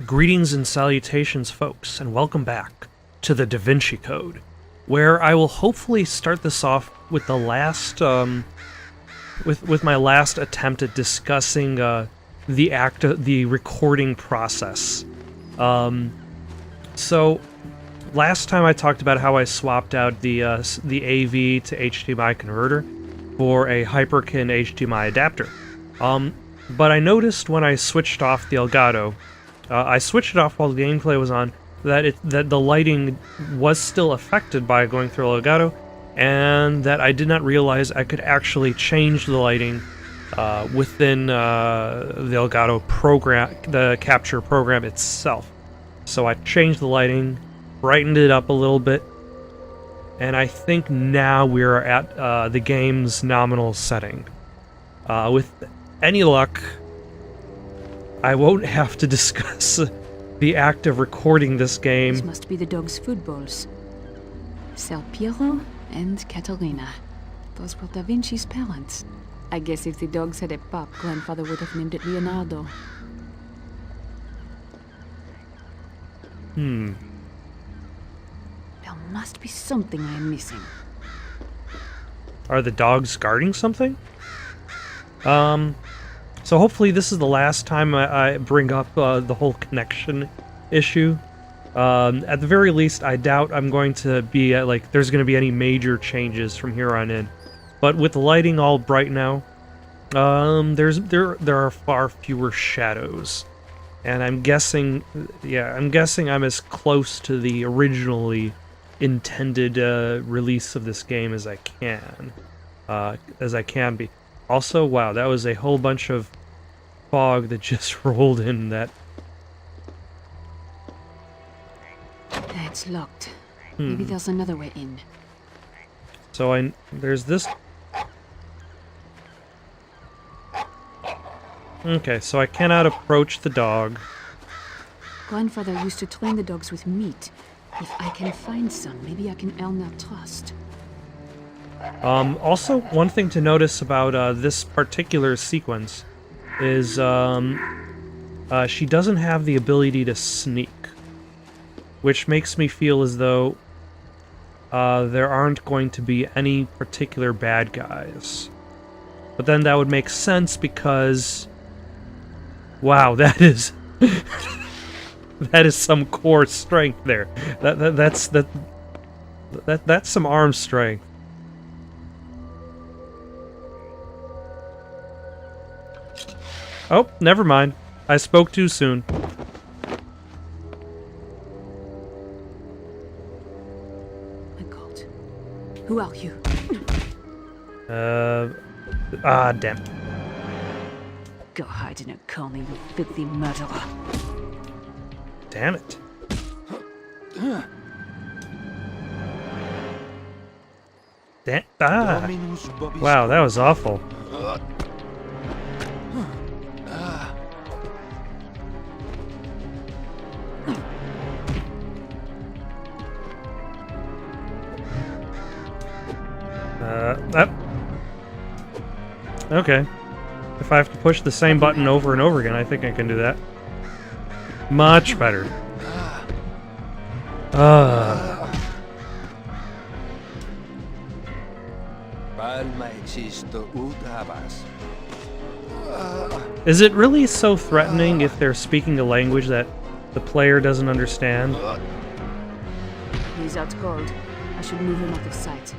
Greetings and salutations, folks, and welcome back to the Da Vinci Code, where I will hopefully start this off with the last, with my last attempt at discussing the recording process. So last time I talked about how I swapped out the AV to HDMI converter for a Hyperkin HDMI adapter. But I noticed when I switched off the Elgato, I switched it off while the gameplay was on, that the lighting was still affected by going through Elgato, and that I did not realize I could actually change the lighting within the Elgato program, the capture program itself. So I changed the lighting, brightened it up a little bit, and I think now we're at the game's nominal setting. With any luck, I won't have to discuss the act of recording this game. This must be the dog's food bowls. Ser Piero and Caterina. Those were Da Vinci's parents. I guess if the dogs had a pup, grandfather would have named it Leonardo. There must be something I am missing. Are the dogs guarding something? So hopefully this is the last time I bring up the whole connection issue. At the very least, I doubt I'm going to be at, there's going to be any major changes from here on in. But with the lighting all bright now, there are far fewer shadows. And I'm guessing I'm as close to the originally intended release of this game as I can be. Also, wow, that was a whole bunch of fog that just rolled in that. It's locked. Maybe there's another way in. So there's this. Okay, so I cannot approach the dog. Grandfather used to train the dogs with meat. If I can find some, maybe I can earn their trust. Also, one thing to notice about this particular sequence is she doesn't have the ability to sneak, which makes me feel as though there aren't going to be any particular bad guys. But then that would make sense because, wow, that is that is some core strength there. That's some arm strength. Oh, never mind. I spoke too soon. My God. Who are you? Damn. Go hide in a corner, you filthy murderer. Damn it. Wow, that was awful. Okay. If I have to push the same button over and over again, I think I can do that. Much better. Is it really so threatening if they're speaking a language that the player doesn't understand? He's out cold. I should move him out of sight.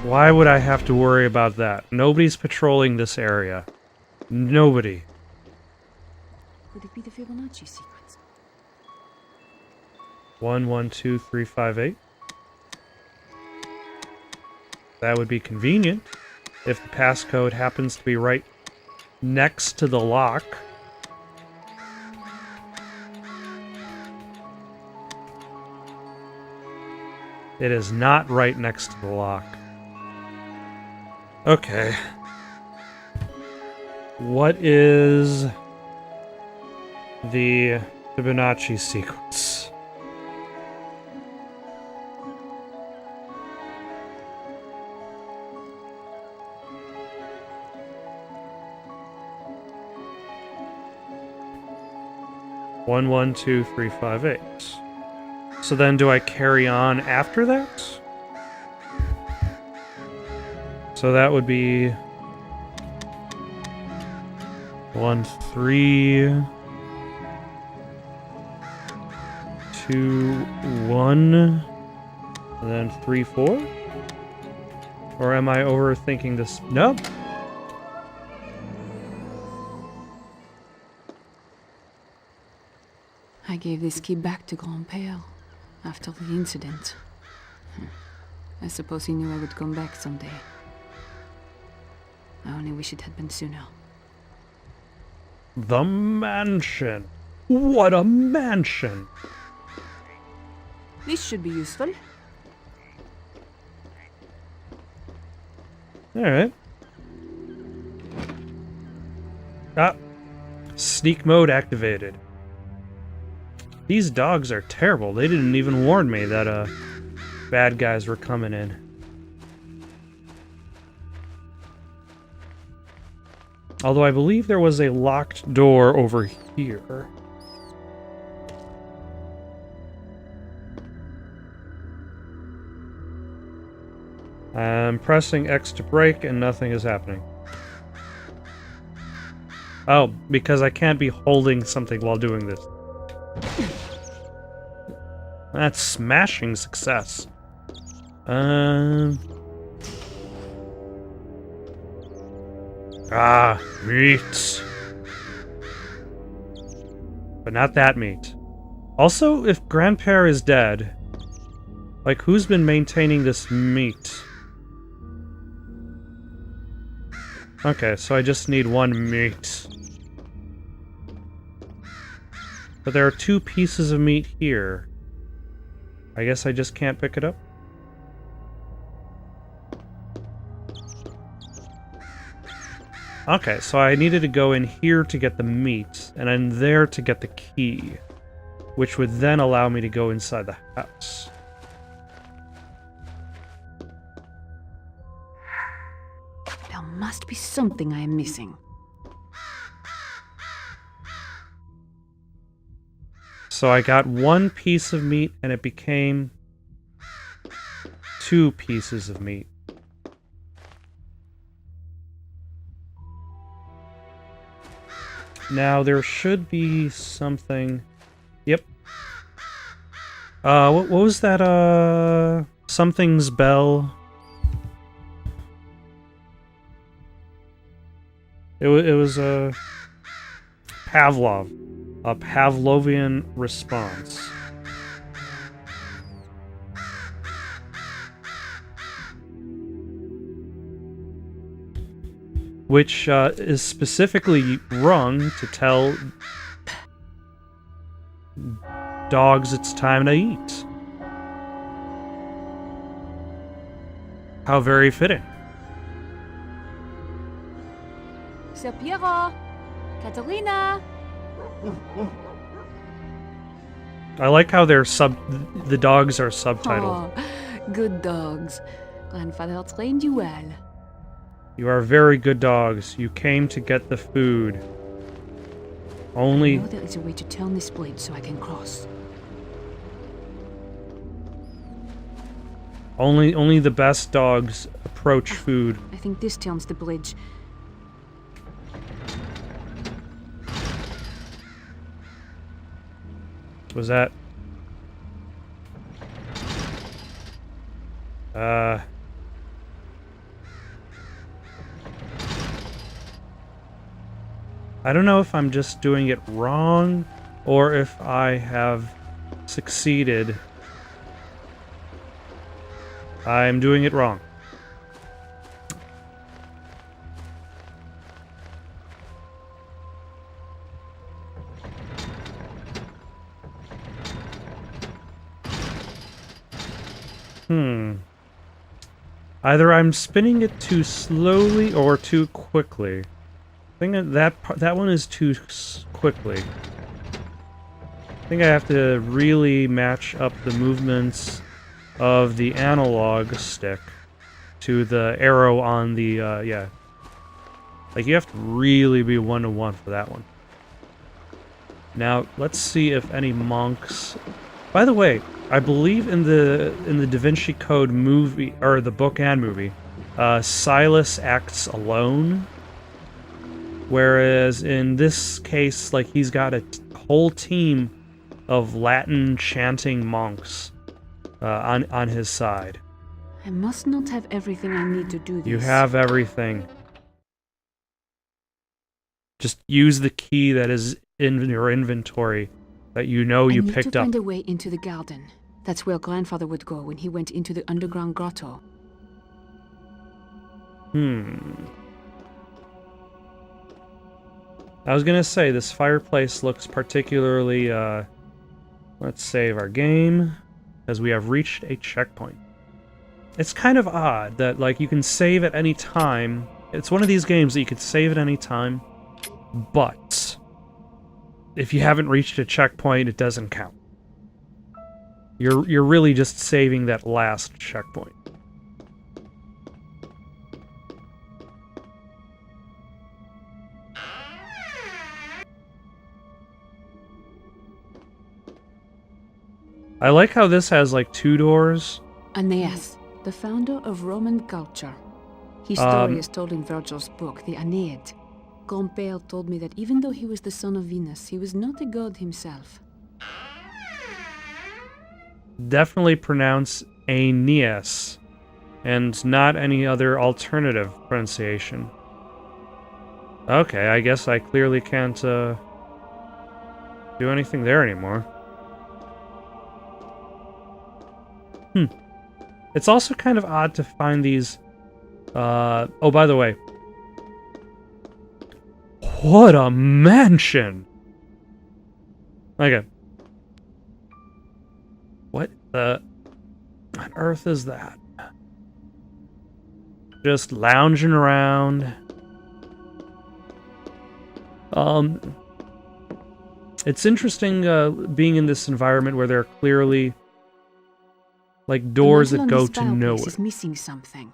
Why would I have to worry about that? Nobody's patrolling this area. Nobody. Could it be the Fibonacci sequence? 1, 1, 2, 3, 5, 8. That would be convenient if the passcode happens to be right next to the lock. It is not right next to the lock. Okay. What is the Fibonacci sequence? 1, 1, 2, 3, 5, 8. So then do I carry on after that? So that would be 1, 3, 2, 1, and then 3, 4? Or am I overthinking this? Nope. I gave this key back to Grand-Père after the incident. I suppose he knew I would come back someday. I only wish it had been sooner. The mansion. What a mansion. This should be useful. Alright. Ah. Sneak mode activated. These dogs are terrible. They didn't even warn me that, bad guys were coming in. Although I believe there was a locked door over here. I'm pressing X to brake and nothing is happening. Oh, because I can't be holding something while doing this. That's smashing success. Ah, meat. But not that meat. Also, if Grand-Père is dead, like, who's been maintaining this meat? Okay, so I just need 1 meat. But there are 2 pieces of meat here. I guess I just can't pick it up? Okay, so I needed to go in here to get the meat, and then there to get the key, which would then allow me to go inside the house. There must be something I am missing. So I got 1 piece of meat, and it became 2 pieces of meat. Now, there should be something... Yep. What was that, something's bell? It was a Pavlov. A Pavlovian response. Which is specifically rung to tell dogs it's time to eat. How very fitting. Sir Piero! Catalina! I like how the dogs are subtitled. Oh, good dogs. Grandfather trained you well. You are very good dogs. You came to get the food. I Only know there is a way to turn this blade so I can cross. only the best dogs approach food. I think this turns the bridge. Was that? I don't know if I'm just doing it wrong, or if I have succeeded. I'm doing it wrong. Either I'm spinning it too slowly or too quickly. I think that one is too quickly. I think I have to really match up the movements of the analog stick to the arrow on the, yeah. Like, you have to really be 1-to-1 for that one. Now, let's see if any monks... By the way, I believe in the Da Vinci Code movie, or the book and movie, Silas acts alone. Whereas in this case, like, he's got a whole team of Latin chanting monks on his side. I must not have everything I need to do this. You have everything. Just use the key that is in your inventory that you know you picked I need to up. find a way into the garden. That's where grandfather would go when he went into the underground grotto. I was gonna say, this fireplace looks particularly, let's save our game, as we have reached a checkpoint. It's kind of odd that, like, you can save at any time. It's one of these games that you could save at any time, but if you haven't reached a checkpoint, it doesn't count. You're really just saving that last checkpoint. I like how this has, like, 2 doors. Aeneas, the founder of Roman culture. His story is told in Virgil's book, the Aeneid. Compere told me that even though he was the son of Venus, he was not a god himself. Definitely pronounce Aeneas, and not any other alternative pronunciation. Okay, I guess I clearly can't do anything there anymore. It's also kind of odd to find these... oh, by the way. What a mansion! Okay. What the... on earth is that? Just lounging around. It's interesting being in this environment where there are clearly... like doors that go to nowhere. Is missing something.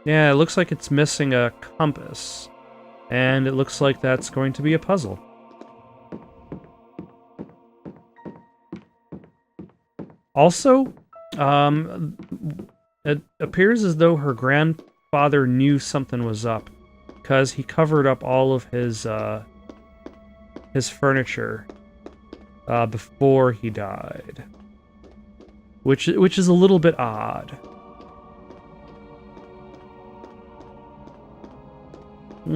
Yeah, it looks like it's missing a compass. And it looks like that's going to be a puzzle. Also, it appears as though her grandfather knew something was up, because he covered up all of his furniture before he died. Which is a little bit odd.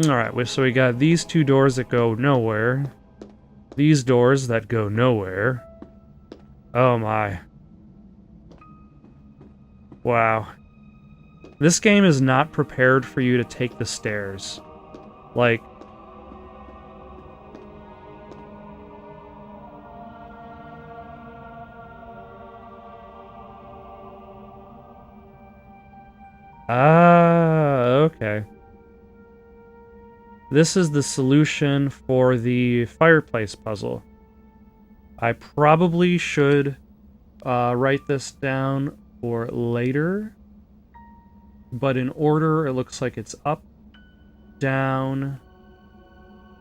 Alright, so we got these 2 doors that go nowhere. These doors that go nowhere. Oh my. Wow. This game is not prepared for you to take the stairs. Like... okay. This is the solution for the fireplace puzzle. I probably should write this down for later. But in order, it looks like it's up, down,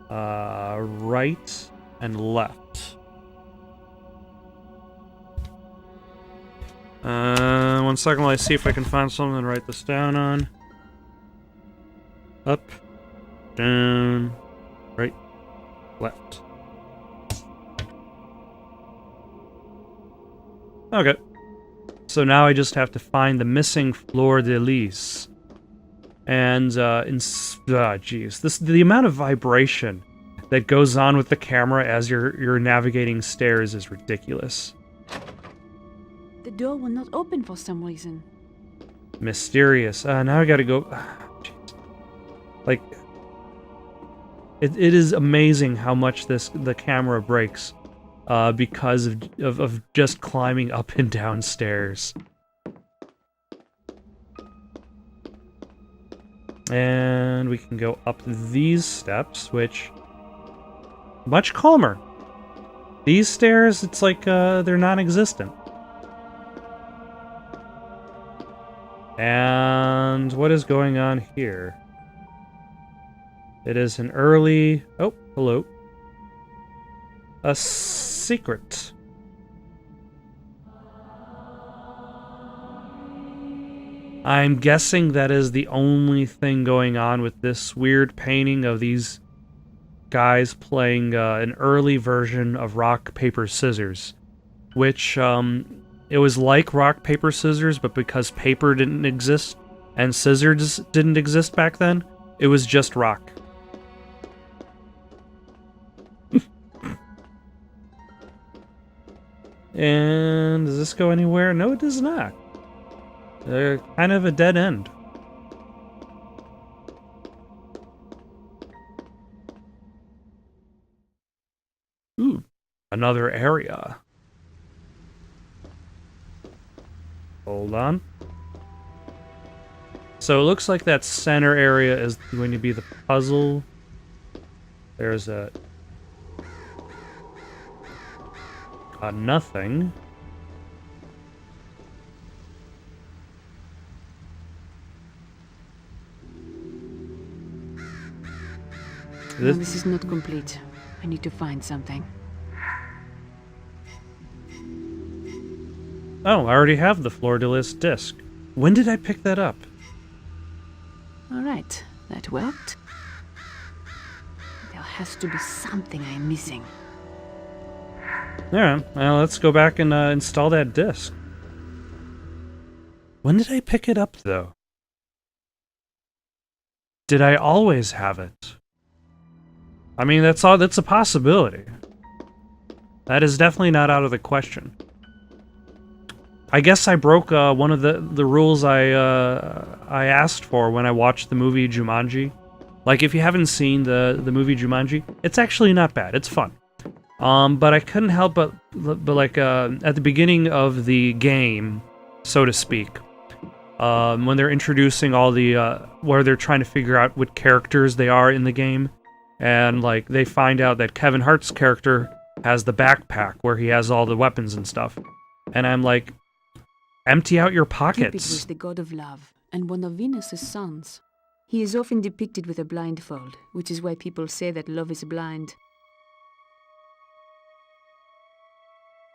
right, and left. 1 second while I see if I can find something to write this down on. Up, down, right, left. Okay. So now I just have to find the missing fleur de lis. And, jeez. The amount of vibration that goes on with the camera as you're navigating stairs is ridiculous. The door will not open for some reason. Mysterious. Now I gotta go... jeez. Like... It is amazing how much the camera breaks. Because of just climbing up and down stairs. And we can go up these steps, which... much calmer. These stairs, it's like, they're non-existent. And what is going on here? It is an early... oh, hello. A secret. I'm guessing that is the only thing going on with this weird painting of these guys playing an early version of rock, paper, scissors. Which, it was like rock, paper, scissors, but because paper didn't exist and scissors didn't exist back then, it was just rock. And does this go anywhere? No, it does not. Kind of a dead end. Ooh, another area. Hold on. So it looks like that center area is going to be the puzzle. There's a nothing. No, this is not complete. I need to find something. Oh, I already have the fleur-de-lis disc. When did I pick that up? Alright, that worked. There has to be something I'm missing. Alright, well, let's go back and install that disc. When did I pick it up, though? Did I always have it? I mean, that's a possibility. That is definitely not out of the question. I guess I broke one of the rules I asked for when I watched the movie Jumanji. Like, if you haven't seen the movie Jumanji, it's actually not bad. It's fun. But I couldn't help but like at the beginning of the game, so to speak, when they're introducing all the where they're trying to figure out what characters they are in the game, and like they find out that Kevin Hart's character has the backpack where he has all the weapons and stuff, and I'm like, empty out your pockets. Cupid was the god of love and one of Venus's sons. He is often depicted with a blindfold, which is why people say that love is blind.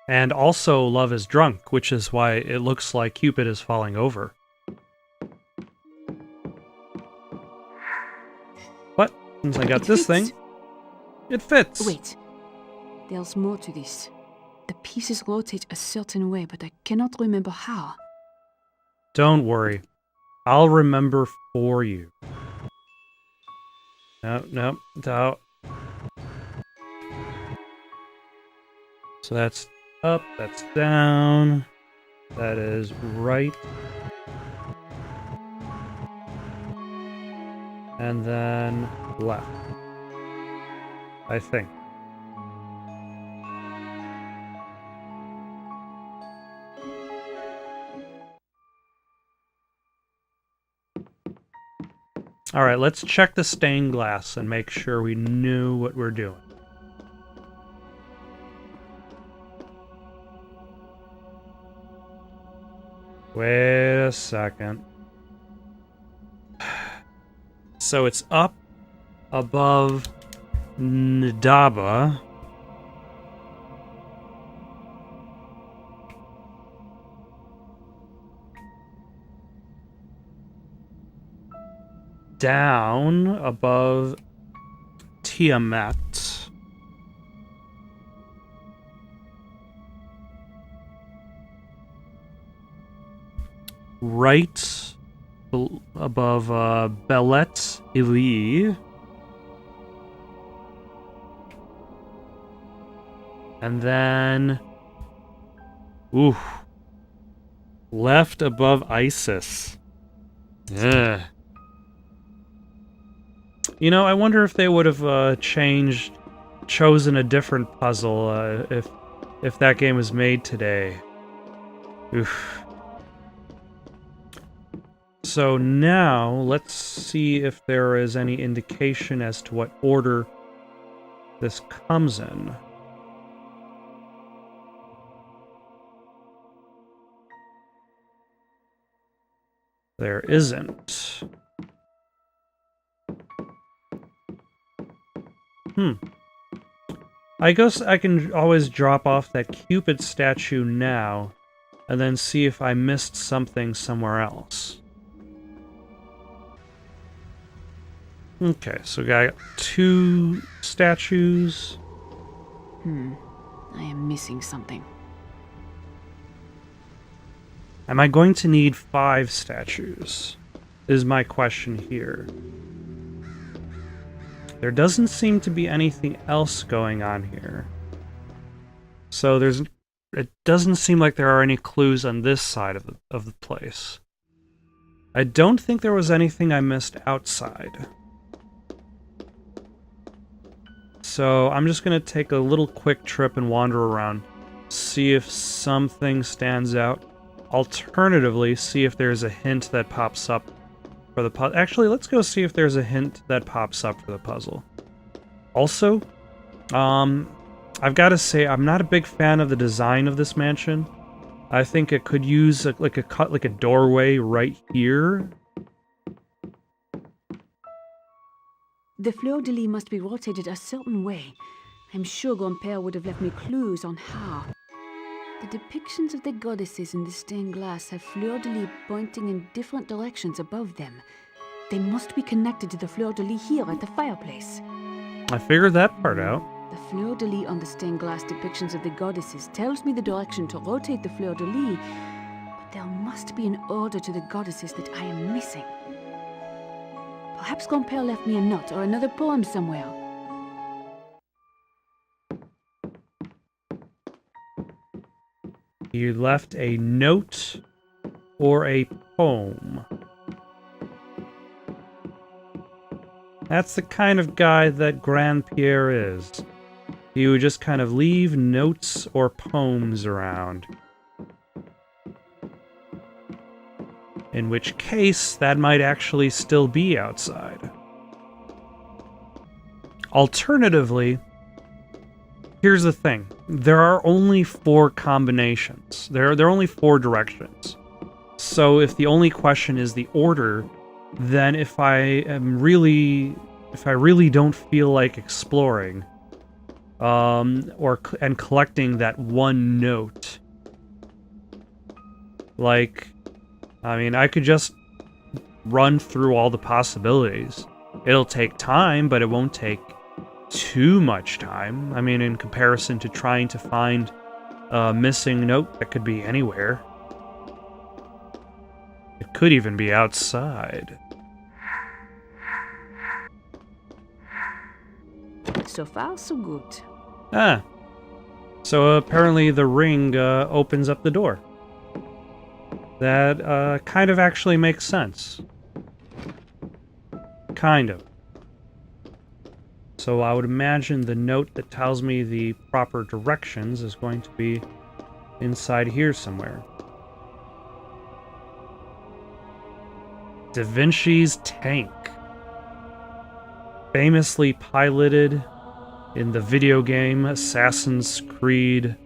And also love is drunk, which is why it looks like Cupid is falling over. But since I got this thing, it fits. Wait, there's more to this. The pieces rotate a certain way, but I cannot remember how. Don't worry. I'll remember for you. No. So that's up, that's down. That is right. And then left. I think. Alright, let's check the stained glass and make sure we knew what we're doing. Wait a second. So it's up above Ndaba. Down above Tiamat. Right above Belet Ili. And then... ooh. Left above Isis. Ugh. You know, I wonder if they would have chosen a different puzzle if that game was made today. Oof. So now, let's see if there is any indication as to what order this comes in. There isn't. I guess I can always drop off that Cupid statue now, and then see if I missed something somewhere else. Okay, so we got 2 statues. I am missing something. Am I going to need 5 statues? Is my question here. There doesn't seem to be anything else going on here. So it doesn't seem like there are any clues on this side of the place. I don't think there was anything I missed outside. So I'm just going to take a little quick trip and wander around, see if something stands out. Alternatively, see if there's a hint that pops up for the puzzle. Actually, let's go see if there's a hint that pops up for the puzzle. Also, I've got to say, I'm not a big fan of the design of this mansion. I think it could use like a doorway right here. The fleur-de-lis must be rotated a certain way. I'm sure Grandpère would have left me clues on how. The depictions of the goddesses in the stained glass have fleur-de-lis pointing in different directions above them. They must be connected to the fleur-de-lis here at the fireplace. I figured that part out. The fleur-de-lis on the stained glass depictions of the goddesses tells me the direction to rotate the fleur-de-lis, but there must be an order to the goddesses that I am missing. Perhaps Grandpère left me a note or another poem somewhere. You left a note or a poem. That's the kind of guy that Grandpère is. He would just kind of leave notes or poems around. In which case, that might actually still be outside. Alternatively, here's the thing. There are only 4 combinations. There are only 4 directions. So if the only question is the order, then if I really don't feel like exploring, and collecting that one note, like, I mean, I could just run through all the possibilities. It'll take time, but it won't take too much time. I mean, in comparison to trying to find a missing note that could be anywhere. It could even be outside. So far, so good. Ah. So apparently the ring opens up the door. That kind of actually makes sense. Kind of. So I would imagine the note that tells me the proper directions is going to be inside here somewhere. Da Vinci's tank. Famously piloted in the video game Assassin's Creed.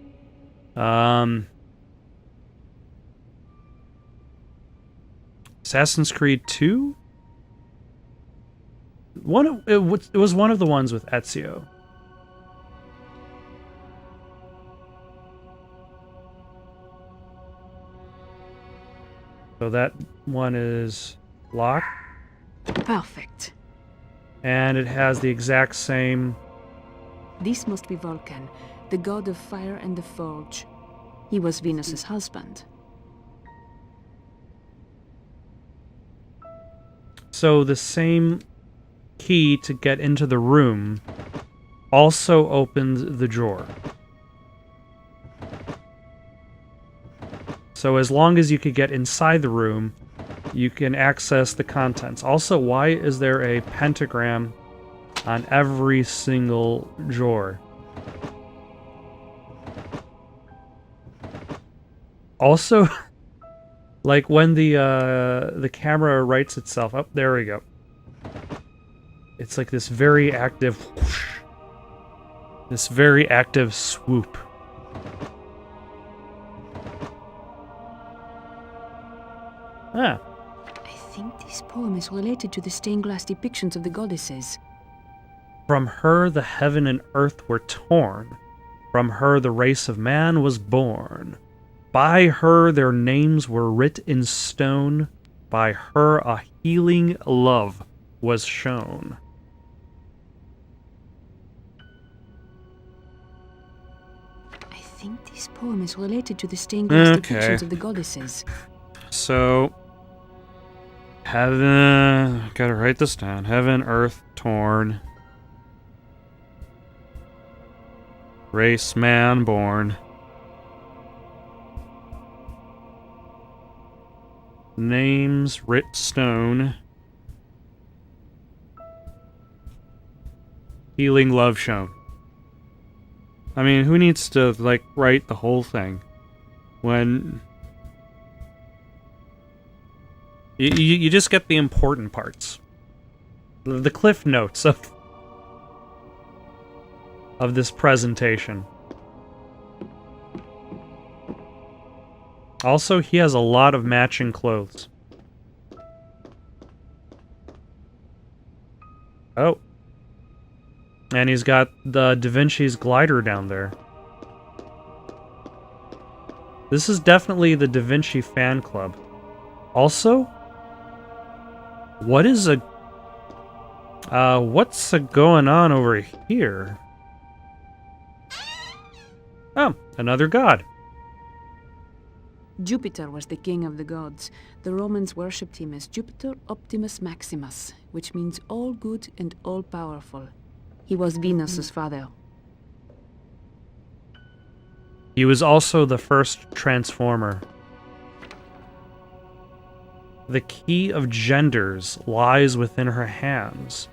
Assassin's Creed 2? It was one of the ones with Ezio. So that one is locked. Perfect. And it has the exact same... This must be Vulcan, the god of fire and the forge. He was Venus's husband. So the same key to get into the room also opened the drawer. So as long as you could get inside the room, you can access the contents. Also, why is there a pentagram on every single drawer? Also, like when the camera rights itself up, there we go. It's like this very active whoosh, this very active swoop. Ah. I think this poem is related to the stained glass depictions of the goddesses. From her the heaven and earth were torn. From her the race of man was born. By her their names were writ in stone. By her a healing love was shown. I think this poem is related to the stained glass depictions of the goddesses. So, heaven... Gotta write this down. Heaven, earth, torn. Race, man, born. Names, writ stone. Healing love shown. I mean, who needs to, like, write the whole thing? When... You just get the important parts. The cliff notes of this presentation. Also, he has a lot of matching clothes. Oh. And he's got the Da Vinci's glider down there. This is definitely the Da Vinci fan club. Also, what's going on over here? Oh, another god. Jupiter was the king of the gods. The Romans worshipped him as Jupiter Optimus Maximus, which means all good and all powerful. He was Venus's father. He was also the first transformer. The key of genders lies within her hands.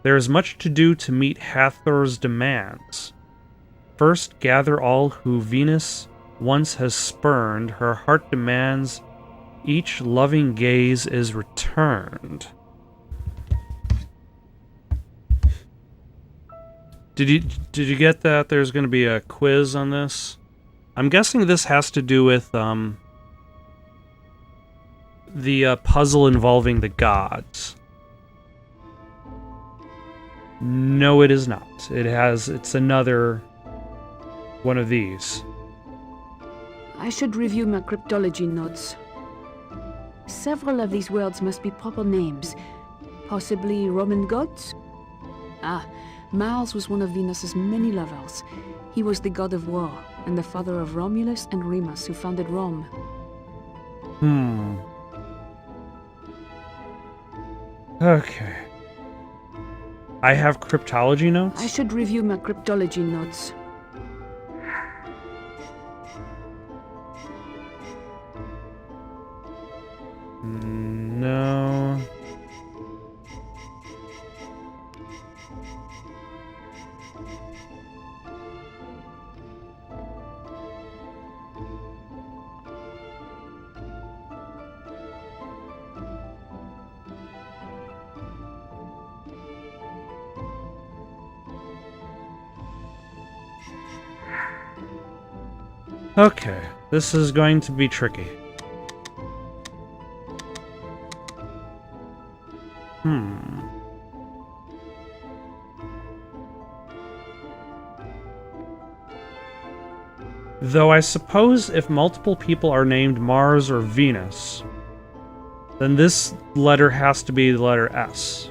There is much to do to meet Hathor's demands. First, gather all who Venus once has spurned. Her heart demands each loving gaze is returned. Did you get that? There's going to be a quiz on this. I'm guessing this has to do with the puzzle involving the gods. No, it is not. It's another one of these. I should review my cryptology notes. Several of these words must be proper names. Possibly Roman gods? Ah, Mars was one of Venus's many lovers. He was the god of war, and the father of Romulus and Remus, who founded Rome. Okay. I have cryptology notes? I should review my cryptology notes. No. Okay, this is going to be tricky. Though I suppose if multiple people are named Mars or Venus, then this letter has to be the letter S.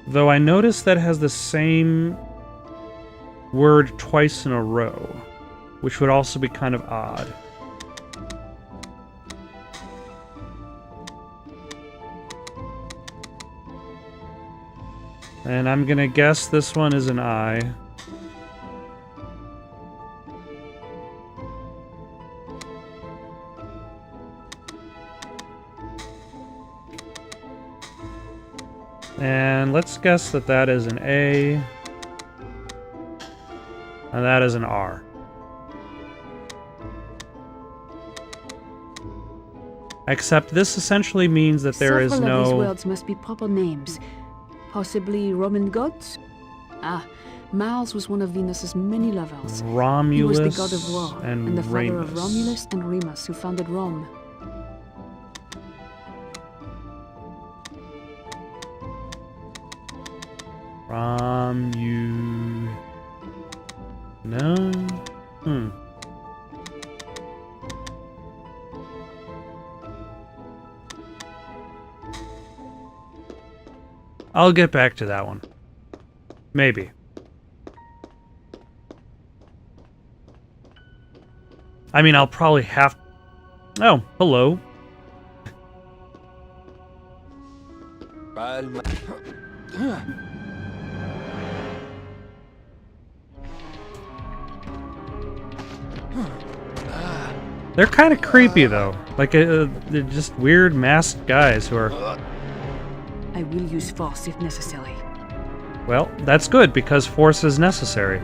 Though I noticed that it has the same word twice in a row, which would also be kind of odd. And I'm gonna guess this one is an I. And let's guess that that is an A. And that is an R. Except this essentially means that there is Several no... of these words must be proper names. Possibly Roman gods? Ah, Mars was one of Venus's many lovers. Romulus he was the god of war, and the father Remus. of Romulus and Remus, who founded Rome. From you... No? I'll get back to that one. Maybe. I mean, I'll probably have... Oh, hello. They're kind of creepy, though. Like, they're just weird masked guys who are... I will use force if necessary. Well, that's good, because force is necessary.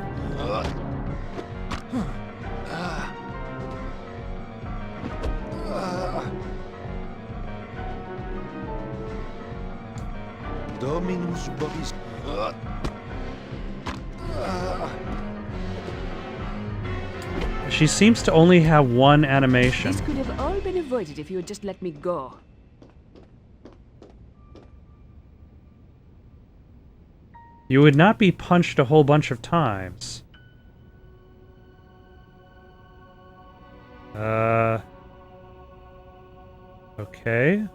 Dominus Bobis. She seems to only have one animation. This could have all been avoided if you had just let me go. You would not be punched a whole bunch of times. Okay.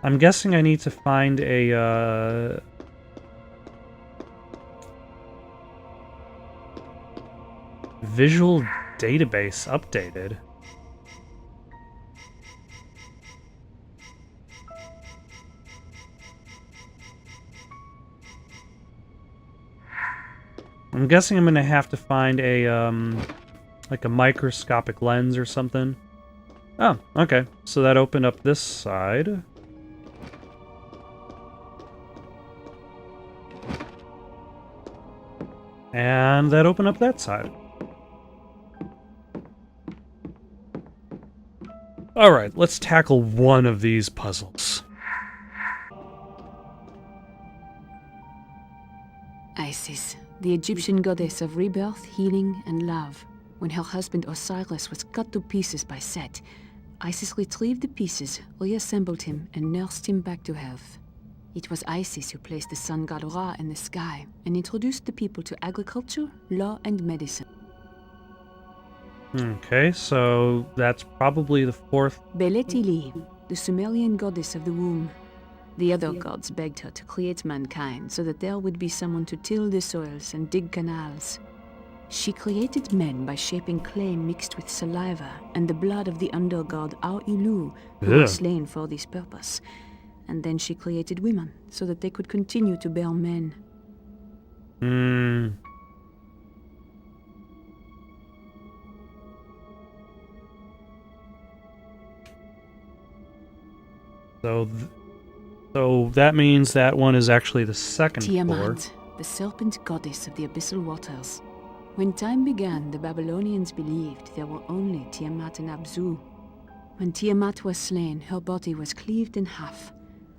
I'm guessing I need to find a, visual database updated. I'm guessing I'm gonna have to find a, like a microscopic lens or something. Oh, okay. So that opened up this side. And that opened up that side. Alright, let's tackle one of these puzzles. Isis, the Egyptian goddess of rebirth, healing, and love. When her husband Osiris was cut to pieces by Set, Isis retrieved the pieces, reassembled him, and nursed him back to health. It was Isis who placed the sun god Ra in the sky and introduced the people to agriculture, law, and medicine. Okay, so that's probably the fourth. Belet-Ili, the Sumerian goddess of the womb. The other gods begged her to create mankind so that there would be someone to till the soils and dig canals. She created men by shaping clay mixed with saliva and the blood of the undergod Ar-Ilu, who were slain for this purpose. And then she created women so that they could continue to bear men. So that means that one is actually the second floor. Tiamat, the serpent goddess of the abyssal waters. When time began, the Babylonians believed there were only Tiamat and Abzu. When Tiamat was slain, her body was cleaved in half.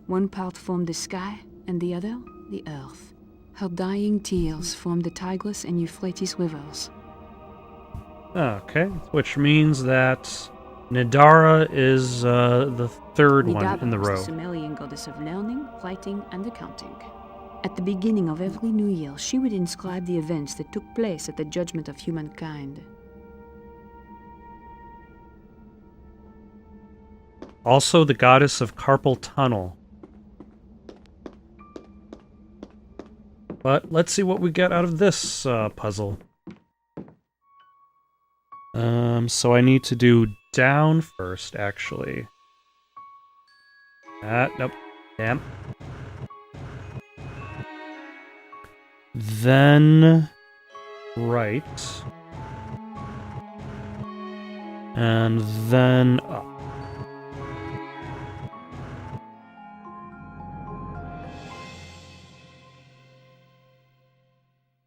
One part formed the sky, and the other, the earth. Her dying tears formed the Tigris and Euphrates rivers. Okay, which means that Nidara is the third one in the row. Was the Sumerian goddess of learning, writing, and accounting. At the beginning of every new year, she would inscribe the events that took place at the judgment of humankind. Also the goddess of carpal tunnel. But let's see what we get out of this puzzle. So I need to do down first, actually. Nope. Damn. Then right. And then up.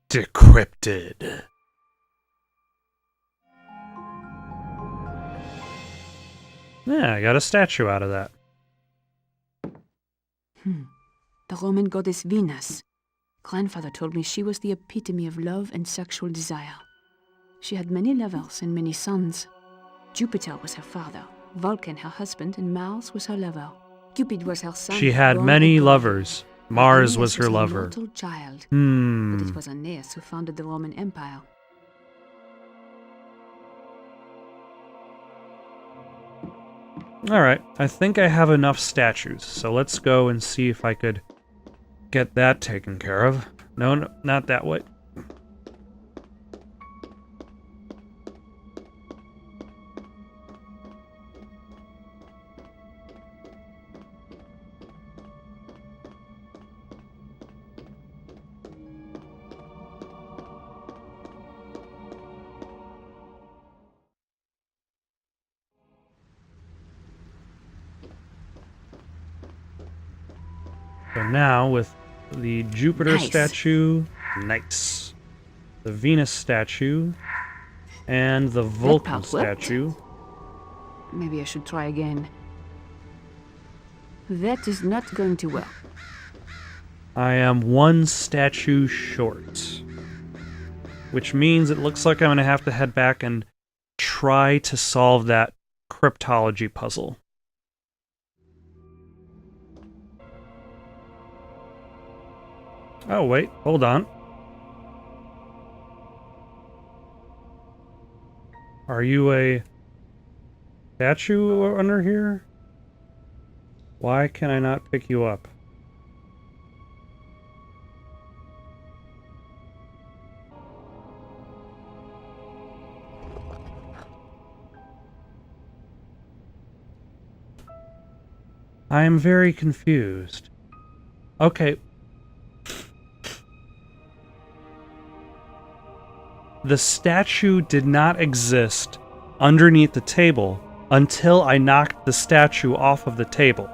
Decrypted. Yeah, I got a statue out of that. The Roman goddess Venus. Grandfather told me she was the epitome of love and sexual desire. She had many lovers and many sons. Jupiter was her father, Vulcan her husband, and Mars was her lover. Cupid was her son. She had born many a god. lovers. Mars was Aeneas her an lover. immortal child, but it Hmm. was Aeneas who founded the Roman Empire. Alright, I think I have enough statues, so let's go and see if I could get that taken care of. No, not that way. So now, with the Jupiter Nice. statue, nice. The Venus statue, and the Vulcan part worked. statue. Maybe I should try again. That is not going to work. I am one statue short. Which means it looks like I'm going to have to head back and try to solve that cryptology puzzle. Oh, wait, hold on. Are you a statue under here? Why can I not pick you up? I am very confused. Okay. The statue did not exist underneath the table until I knocked the statue off of the table.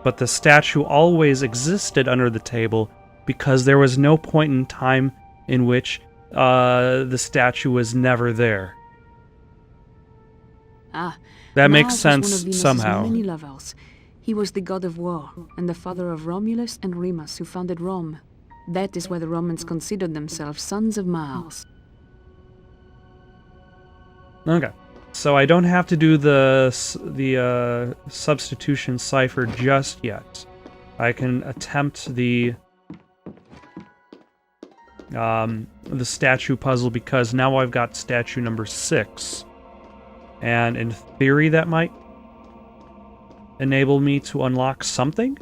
But the statue always existed under the table because there was no point in time in which the statue was never there. Ah, That Mars makes was one of sense Venus's somehow. many lovers. He was the god of war and the father of Romulus and Remus, who founded Rome. That is why the Romans considered themselves sons of Mars. Okay, so I don't have to do the substitution cipher just yet. I can attempt the statue puzzle because now I've got statue number 6, and in theory that might enable me to unlock something.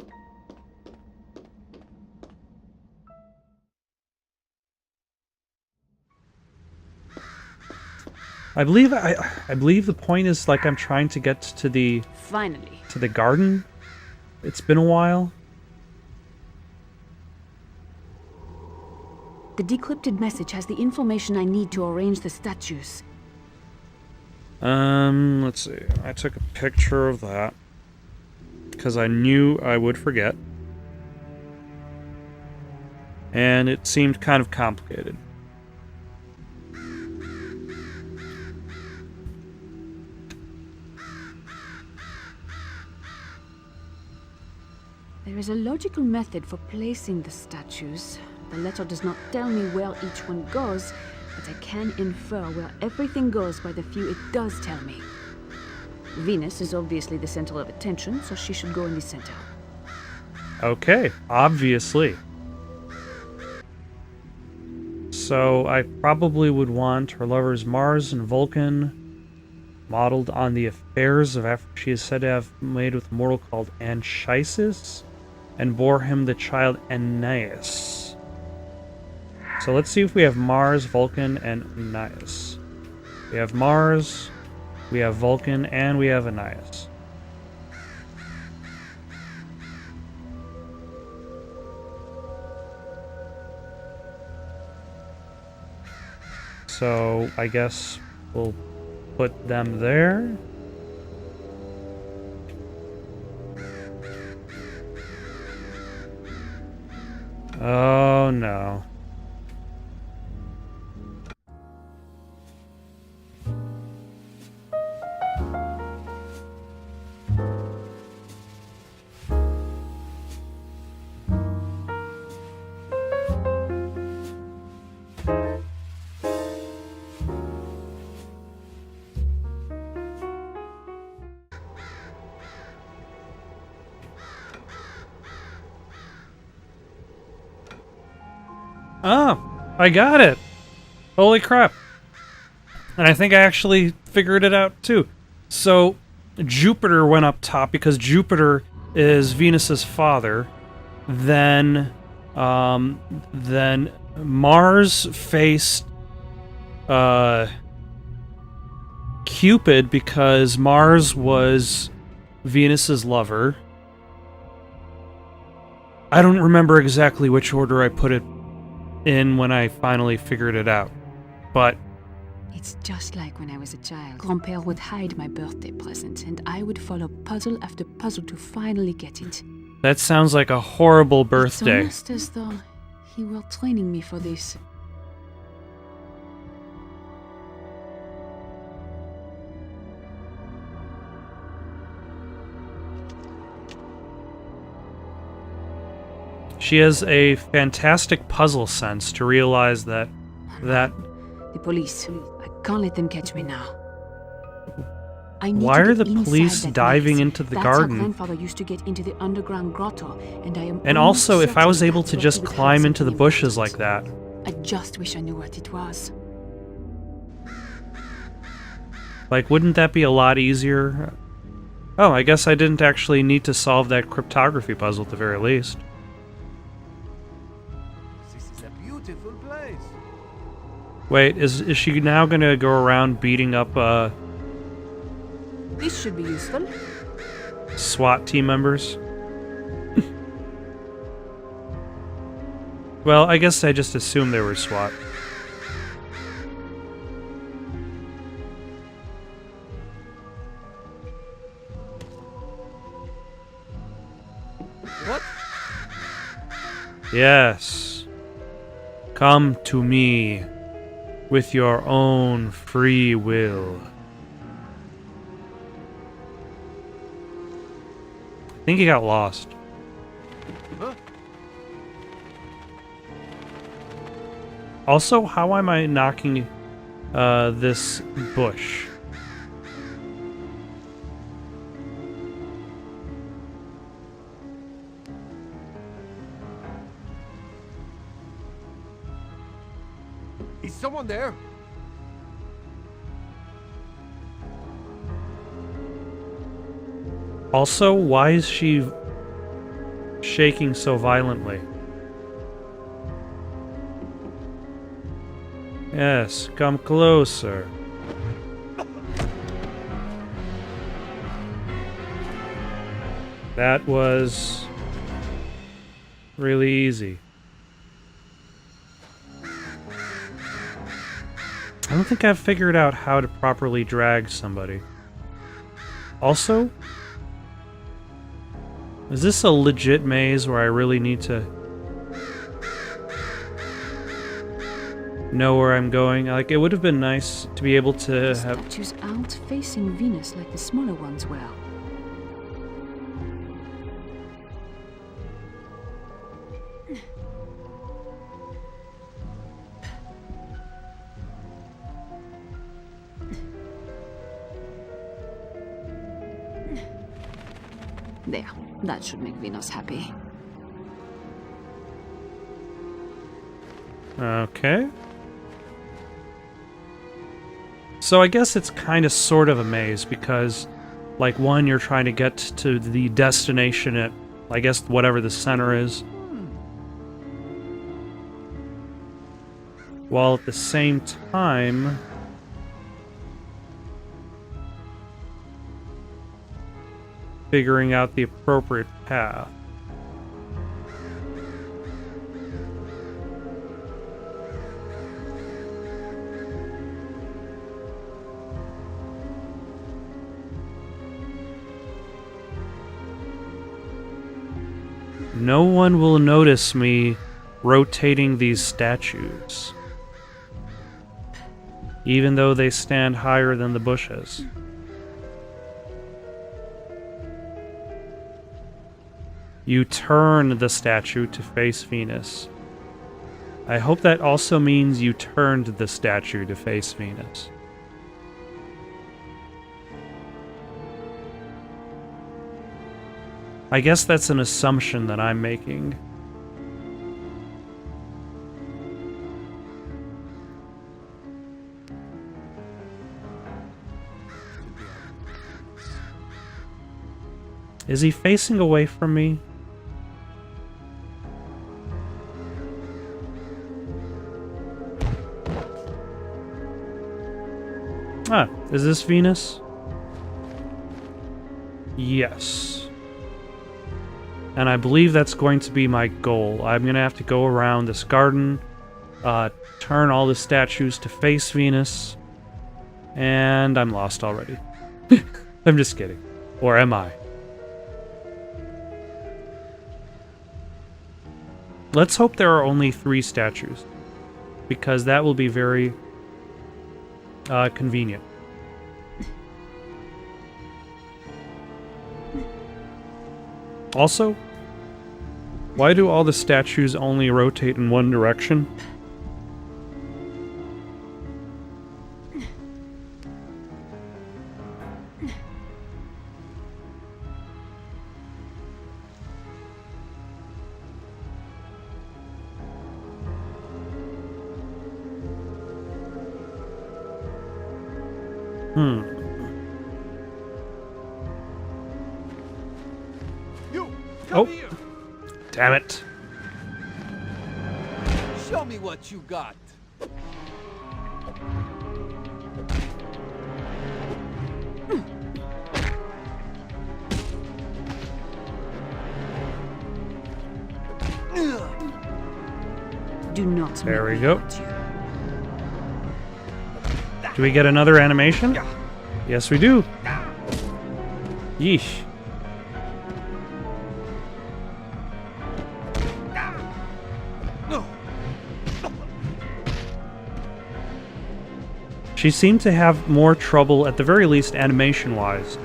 I believe the point is like I'm trying to get to the Finally. garden. It's been a while. The decrypted message has the information I need to arrange the statues. Let's see. I took a picture of that because I knew I would forget. And it seemed kind of complicated. There is a logical method for placing the statues. The letter does not tell me where each one goes, but I can infer where everything goes by the few it does tell me. Venus is obviously the center of attention, so she should go in the center. Okay, obviously. So I probably would want her lovers Mars and Vulcan modeled on the affairs of after she is said to have made with a mortal called Anchises, and bore him the child Aeneas. So let's see if we have Mars, Vulcan, and Aeneas. We have Mars, we have Vulcan, and we have Aeneas. So I guess we'll put them there. Oh no. Oh, I got it! Holy crap. And I think I actually figured it out too. So, Jupiter went up top because Jupiter is Venus's father. Then Mars faced Cupid because Mars was Venus's lover. I don't remember exactly which order I put it in when I finally figured it out, but It's just like when I was a child. Grandpère would hide my birthday present, and I would follow puzzle after puzzle to finally get it. that sounds like a horrible birthday. It's almost as though he were training me for this. She has a fantastic puzzle sense to realize that The police. I can't let them catch me now. I need Why to are get the inside police that diving maze. into the That's garden? How grandfather used to get into the underground grotto, and I am and almost also if I was certain able that's to where just he would hide climb into the something bushes like important. that. I just wish I knew what it was. Like, wouldn't that be a lot easier? Oh, I guess I didn't actually need to solve that cryptography puzzle at the very least. This is a beautiful place. Wait, is she now gonna go around beating up This should be useful. SWAT team members? Well, I guess I just assumed they were SWAT. What? Yes. Come to me with your own free will. I think he got lost. Huh? Also, how am I knocking this bush? Is someone there? Also, why is she shaking so violently? Yes, come closer. That was really easy. I don't think I've figured out how to properly drag somebody. Also, is this a legit maze where I really need to know where I'm going? Like, it would have been nice to be able to The have... statues aren't facing Venus like the smaller ones were. There, that should make Venus happy. Okay. So I guess it's kind of sort of a maze because, like, one, you're trying to get to the destination at, I guess, whatever the center is. While at the same time... figuring out the appropriate path. No one will notice me rotating these statues, even though they stand higher than the bushes. You turn the statue to face Venus. I hope that also means you turned the statue to face Venus. I guess that's an assumption that I'm making. Is he facing away from me? Ah, is this Venus? Yes. And I believe that's going to be my goal. I'm going to have to go around this garden, turn all the statues to face Venus, and I'm lost already. I'm just kidding. Or am I? Let's hope there are only 3 statues, because that will be very convenient. Also, why do all the statues only rotate in one direction? You! Oh. Come here! Damn it. Show me what you got. Do not There make we me go. hurt you. Do we get another animation? Yes, we do. Yeesh. She seemed to have more trouble, at the very least animation-wise,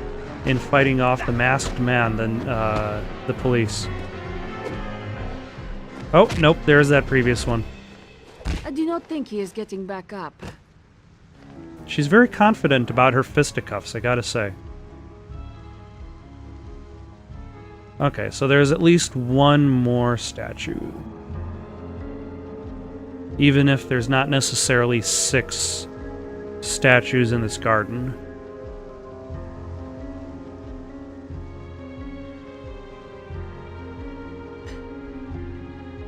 in fighting off the masked man than the police. Oh, nope, there's that previous one. I do not think he is getting back up. She's very confident about her fisticuffs, I gotta say. Okay, so there's at least one more statue. Even if there's not necessarily 6 statues in this garden.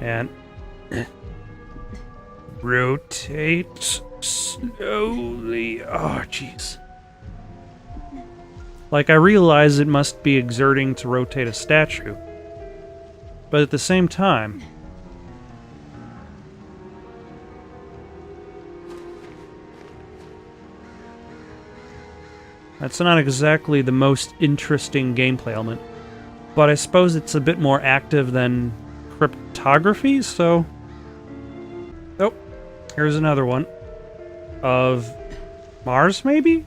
And rotate slowly. Oh, jeez. Like, I realize it must be exerting to rotate a statue, but at the same time, that's not exactly the most interesting gameplay element, but I suppose it's a bit more active than cryptography, so... Oh, here's another one. Of Mars, maybe?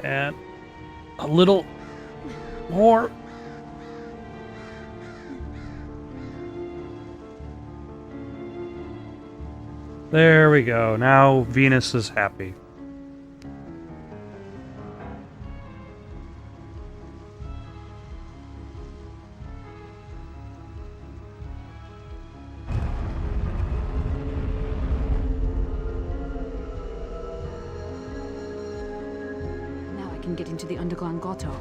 And a little more. There we go. Now Venus is happy. Now I can get into the underground grotto.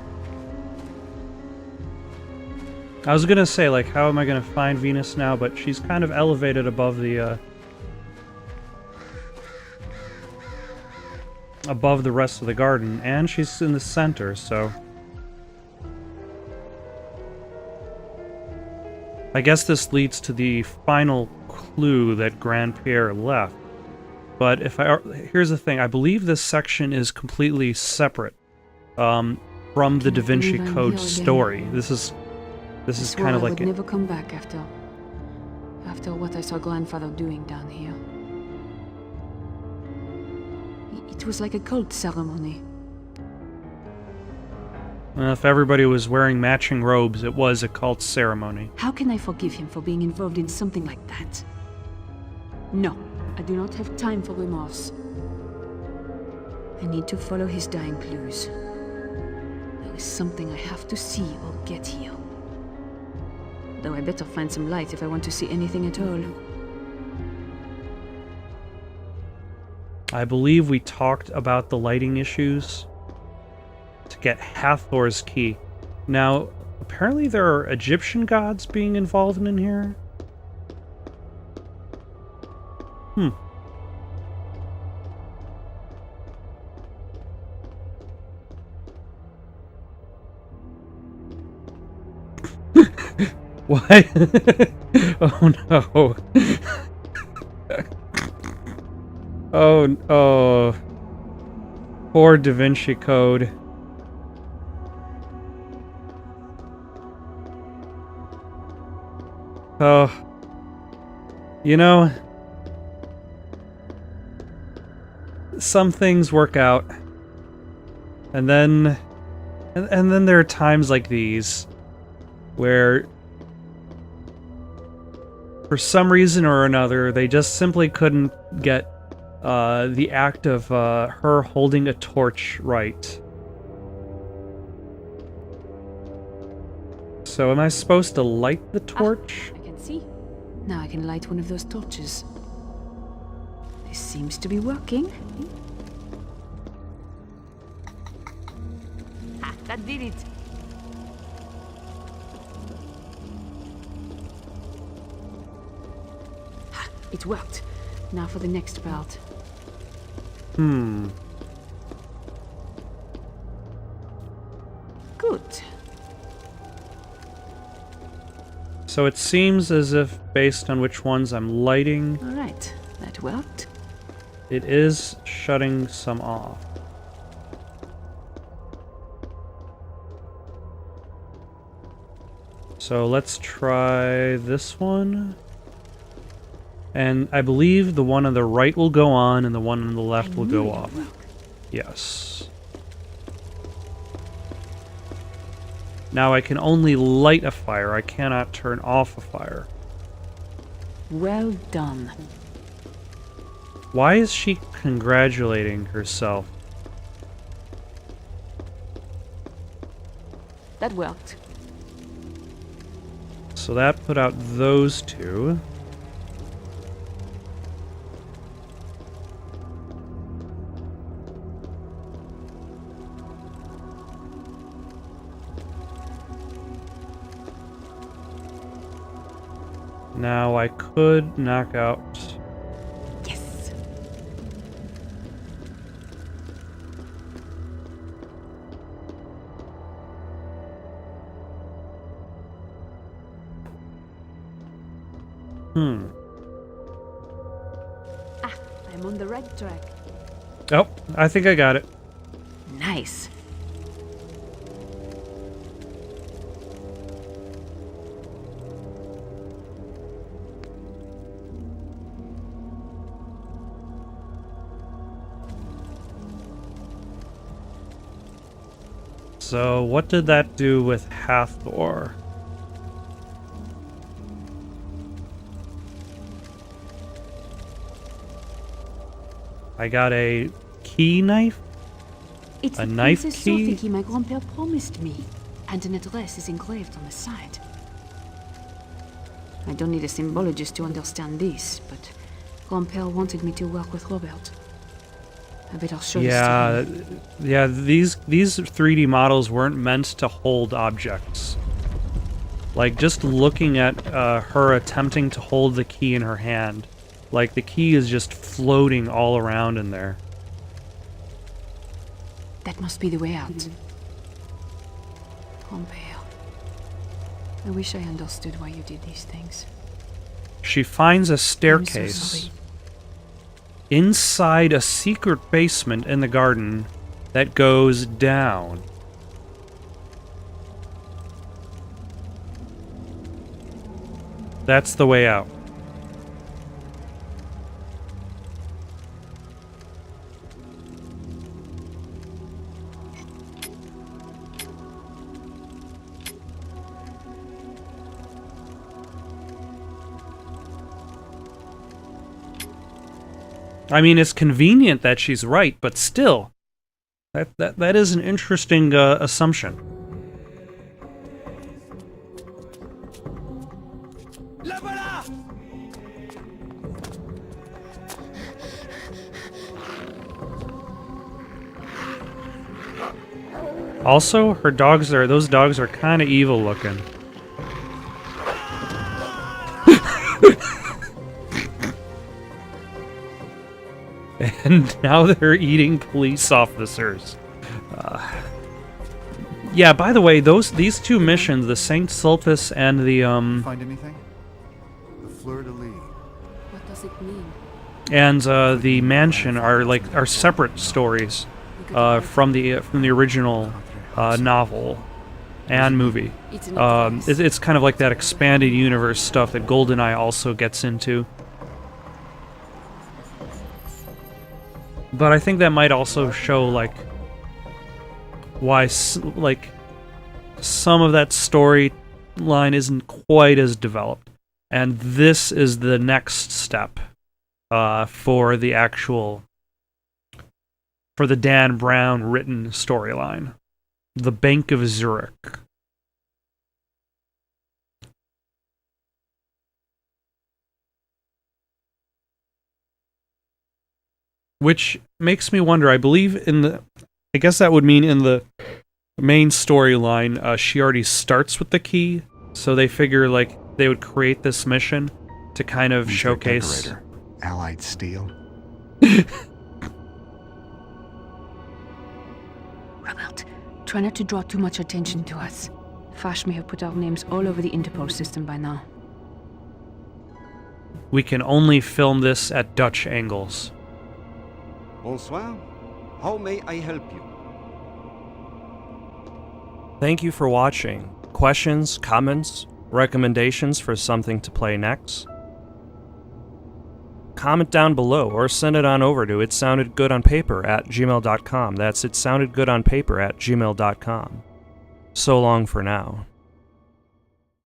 I was gonna say, like, how am I gonna find Venus now? But she's kind of elevated above the, above the rest of the garden, and she's in the center, so... I guess this leads to the final clue that Grandpierre left. But if I... Here's the thing, I believe this section is completely separate from the Da Vinci Code story. This is kind of like... I would never come back after what I saw grandfather doing down here. It was like a cult ceremony. Well, if everybody was wearing matching robes, it was a cult ceremony. How can I forgive him for being involved in something like that? No, I do not have time for remorse. I need to follow his dying clues. There is something I have to see or get here. Though I better find some light if I want to see anything at all. I believe we talked about the lighting issues to get Hathor's key. Now, apparently there are Egyptian gods being involved in here. What? Oh no. Oh. Poor Da Vinci Code. Oh. You know, some things work out. And then there are times like these where for some reason or another they just simply couldn't get the act of her holding a torch right. So am I supposed to light the torch? I can see. Now I can light one of those torches. This seems to be working. Ha! That did it! Ha! It worked. Now for the next part. Good. So it seems as if, based on which ones I'm lighting, Alright, that worked. it is shutting some off. So let's try this one. And I believe the one on the right will go on and the one on the left will go off. Yes. Now I can only light a fire. I cannot turn off a fire. Well done. Why is she congratulating herself? That worked. So that put out those two. Now I could knock out... Yes. Ah, I'm on the right track. Oh, I think I got it. Nice. So what did that do with Hathor? I got a key knife? It's A the knife Princess key? Sophie my grandpère promised me, and an address is engraved on the side. I don't need a symbologist to understand this, but grandpère wanted me to work with Robert. I better show this to him. Yeah, these 3D models weren't meant to hold objects. Like, just looking at her attempting to hold the key in her hand, like, the key is just floating all around in there. That must be the way out. Grandpère, I wish I understood why you did these things. She finds a I'm so staircase sorry. inside a secret basement in the garden that goes down. That's the way out. I mean, it's convenient that she's right, but still, that is an interesting assumption. La voilà! Also, those dogs are kind of evil looking. And now they're eating police officers. Yeah, by the way, these two missions, the Saint Sulpice and the Find anything? The fleur-de-lis. What does it mean? and the mansion are separate stories from the original novel and movie. It's kind of like that expanded universe stuff that GoldenEye also gets into. But I think that might also show why some of that storyline isn't quite as developed, and this is the next step for the Dan Brown written storyline, the Bank of Zurich. Which makes me wonder, I guess that would mean in the main storyline, she already starts with the key, so they figure they would create this mission to kind of showcase... Decorator. Allied steel. Robert, try not to draw too much attention to us. Fash may have put our names all over the Interpol system by now. We can only film this at Dutch angles. Bonsoir. How may I help you? Thank you for watching. Questions, comments, recommendations for something to play next? Comment down below or send it on over to itsoundedgoodonpaper@gmail.com. That's itsoundedgoodonpaper@gmail.com. So long for now.